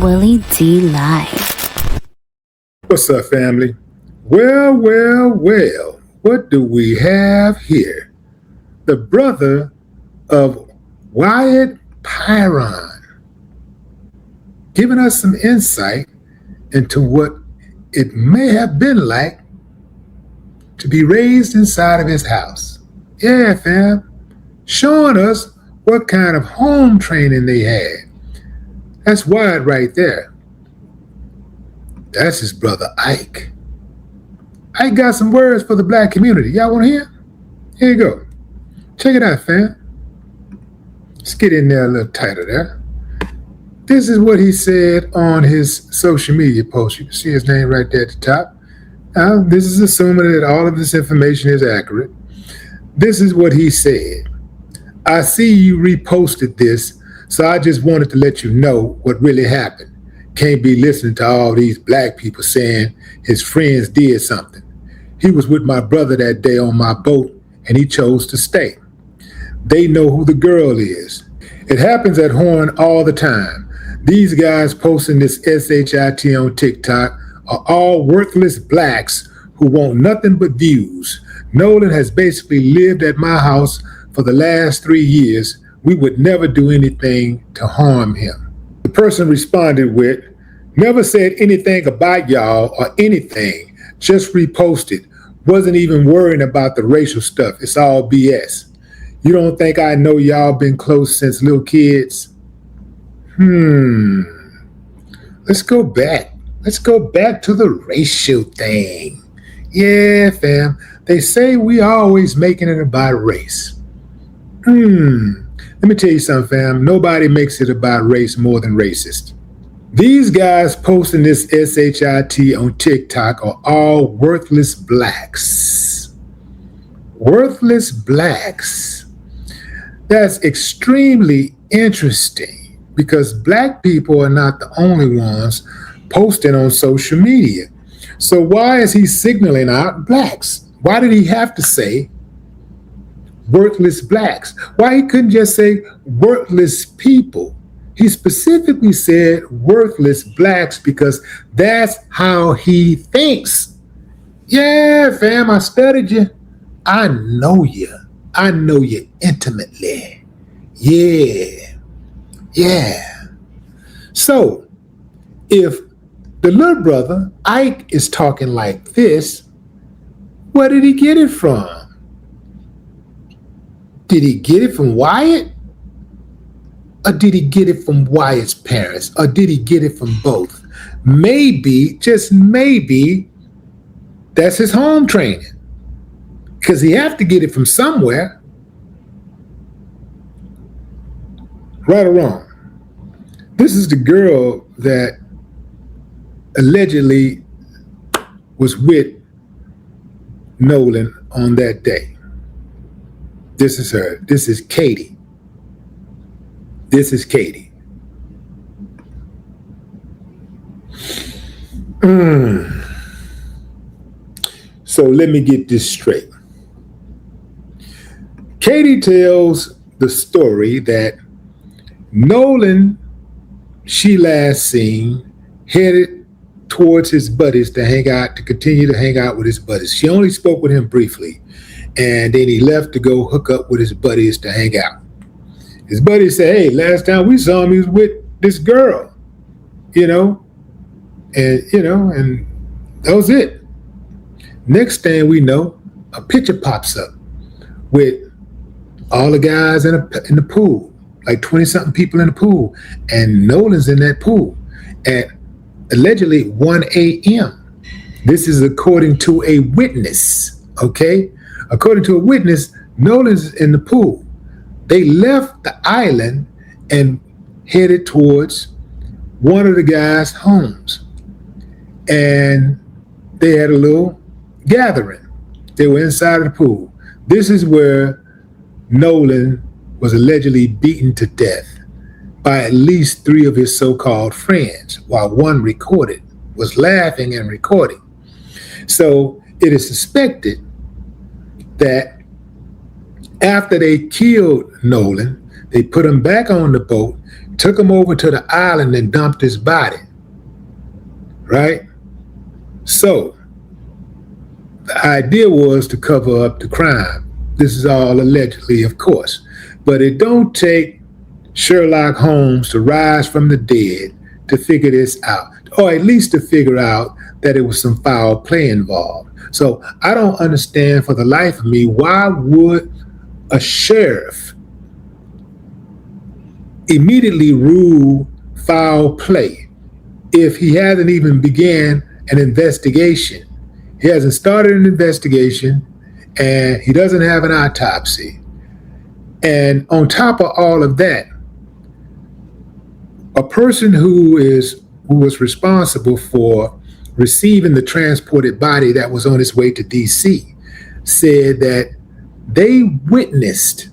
Willie D Live. What's up, family? Well, what do we have here? The brother of Wyatt Pyron giving us some insight into what it may have been like to be raised inside of his house. Yeah, fam. Showing us what kind of home training they had. That's Wyatt right there. That's his brother Ike. Ike got some words for the black community. Y'all want to hear? Here you go. Check it out, fam. Let's get in there a little tighter there. This is what he said on his social media post. You can see his name right there at the top. Now, this is assuming that all of this information is accurate. This is what he said. I see you reposted this, so I just wanted to let you know what really happened. Can't be listening to all these black people saying his friends did something. He was with my brother that day on my boat, and he chose to stay. They know who the girl is. It happens at Horn all the time. These guys posting this SHIT on TikTok are all worthless blacks who want nothing but views. Nolan has basically lived at my house for the last 3 years. We would never do anything to harm him. The person responded with, never said anything about y'all or anything, just reposted. Wasn't even worrying about the racial stuff. It's all BS. You don't think I know y'all been close since little kids? Let's go back. Let's go back to the racial thing. Yeah, fam. They say we always making it about race. Let me tell you something, fam. Nobody makes it about race more than racist. These guys posting this SHIT on TikTok are all worthless blacks. Worthless blacks. That's extremely interesting because black people are not the only ones posting on social media. So why is he signaling out blacks? Why did he have to say worthless blacks? Why he couldn't just say worthless people? He specifically said worthless blacks because that's how he thinks. Yeah, fam, I studied you. I know you. I know you intimately. Yeah. So, if the little brother, Ike, is talking like this, where did he get it from? Did he get it from Wyatt? Or did he get it from Wyatt's parents? Or did he get it from both? Maybe, just maybe, that's his home training. Because he have to get it from somewhere. Right or wrong? This is the girl that allegedly was with Nolan on that day. This is her. This is Katie. This is Katie. So let me get this straight. Katie tells the story that Nolan, she last seen, headed towards his buddies to hang out, to continue to hang out with his buddies. She only spoke with him briefly, and then he left to go hook up with his buddies to hang out. His buddies said, hey, last time we saw him, he was with this girl, and that was it. Next thing we know, a picture pops up with all the guys in the pool, like 20-something people in the pool, and Nolan's in that pool at allegedly 1 a.m. This is according to a witness, okay? According to a witness, Nolan's in the pool. They left the island and headed towards one of the guys' homes. And they had a little gathering. They were inside of the pool. This is where Nolan was allegedly beaten to death by at least 3 of his so-called friends, while one was laughing and recording. So it is suspected that after they killed Nolan, They put him back on the boat, took him over to the island and dumped his body. Right? So the idea was to cover up the crime. This is all allegedly, of course. But it don't take Sherlock Holmes to rise from the dead to figure this out, or at least to figure out that it was some foul play involved. So I don't understand for the life of me, why would a sheriff immediately rule foul play if he hasn't even began an investigation? He hasn't started an investigation, and he doesn't have an autopsy. And on top of all of that, a person who was responsible for receiving the transported body that was on its way to DC said that they witnessed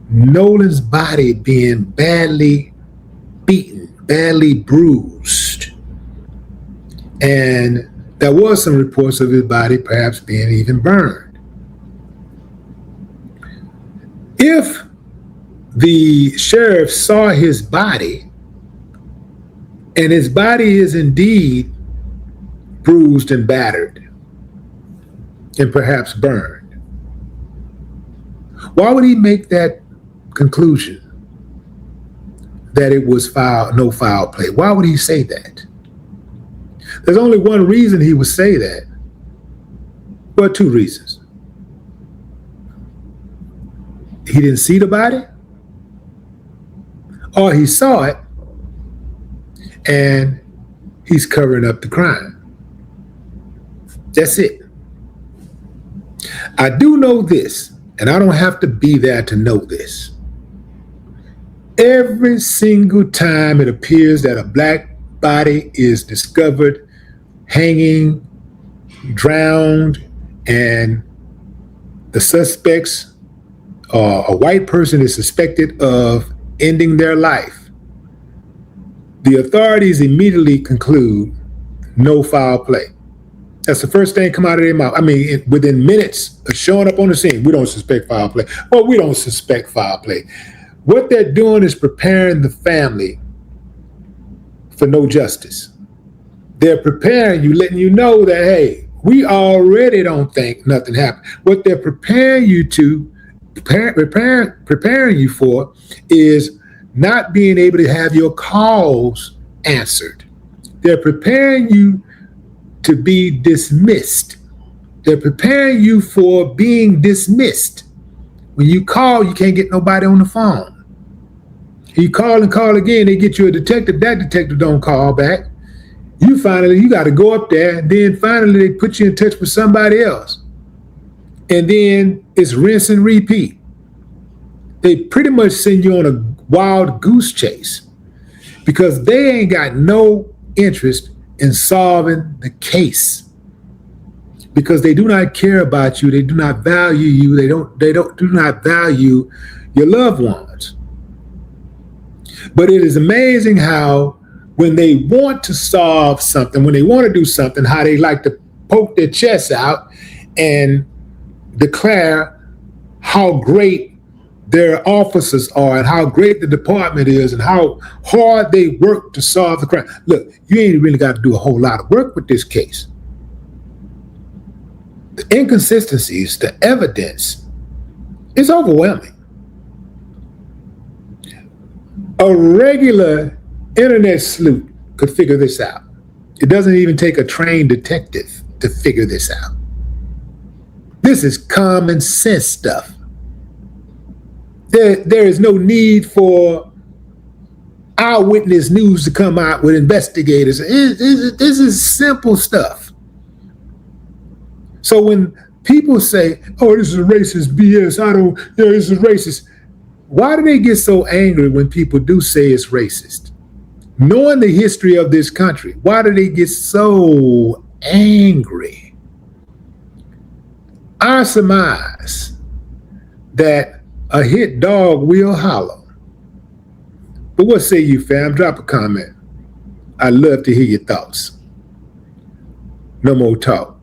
Nolan's body being badly beaten, badly bruised. And there was some reports of his body perhaps being even burned. If the sheriff saw his body, and his body is indeed bruised and battered, and perhaps burned, why would he make that conclusion that it was no foul play? Why would he say that? There's only one reason he would say that. Well, two reasons. He didn't see the body, or he saw it and he's covering up the crime. That's it. I do know this, and I don't have to be there to know this. Every single time it appears that a black body is discovered hanging, drowned, and the suspects or a white person is suspected of ending their life, the authorities immediately conclude no foul play. That's the first thing come out of their mouth. I mean, within minutes of showing up on the scene, we don't suspect foul play. Well, we don't suspect foul play. What they're doing is preparing the family for no justice. They're preparing you, letting you know that, hey, we already don't think nothing happened. What they're preparing you for is not being able to have your calls answered. They're preparing you to be dismissed. They're preparing you for being dismissed. When you call, you can't get nobody on the phone. You call and call again, they get you a detective. That detective don't call back. You got to go up there, and then finally they put you in touch with somebody else. And then it's rinse and repeat. They pretty much send you on a wild goose chase because they ain't got no interest in solving the case, because they do not care about you. They do not value you. They do not value your loved ones. But it is amazing how when they want to solve something, when they want to do something, how they like to poke their chests out and declare how great their officers are and how great the department is and how hard they work to solve the crime. Look, you ain't really got to do a whole lot of work with this case. The inconsistencies, the evidence is overwhelming. A regular internet sleuth could figure this out. It doesn't even take a trained detective to figure this out. This is common sense stuff. There is no need for eyewitness news to come out with investigators. This is simple stuff. So when people say, oh, this is racist BS, this is racist. Why do they get so angry when people do say it's racist? Knowing the history of this country, why do they get so angry? I surmise that a hit dog will holler. But what say you, fam? Drop a comment. I'd love to hear your thoughts. No more talk.